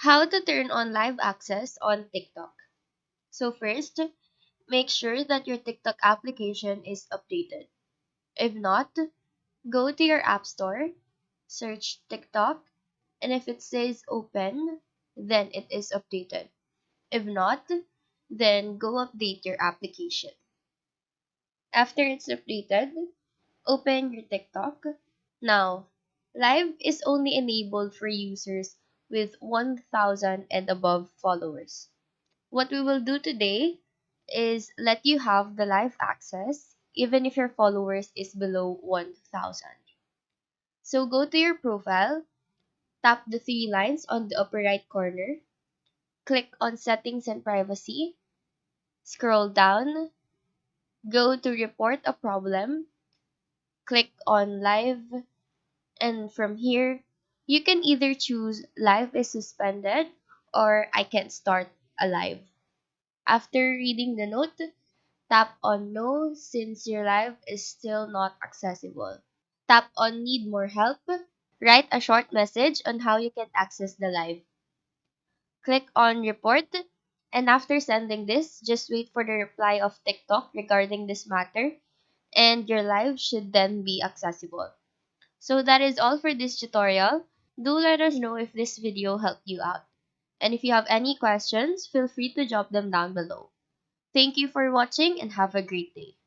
How to turn on live access on TikTok. So first, make sure that your TikTok application is updated. If not, go to your app store, search TikTok, and if it says open, then it is updated. If not, then go update your application. After it's updated, open your TikTok. Now, live is only enabled for users with 1,000 and above followers. What we will do today is let you have the live access even if your followers is below 1,000. So go to your profile, tap the three lines on the upper right corner, click on settings and privacy, scroll down, go to report a problem, click on live, and from here, you can either choose live is suspended or I can start a live. After reading the note, tap on no since your live is still not accessible. Tap on need more help. Write a short message on how you can access the live. Click on report, and after sending this, just wait for the reply of TikTok regarding this matter and your live should then be accessible. So that is all for this tutorial. Do let us know if this video helped you out. And if you have any questions, feel free to drop them down below. Thank you for watching and have a great day.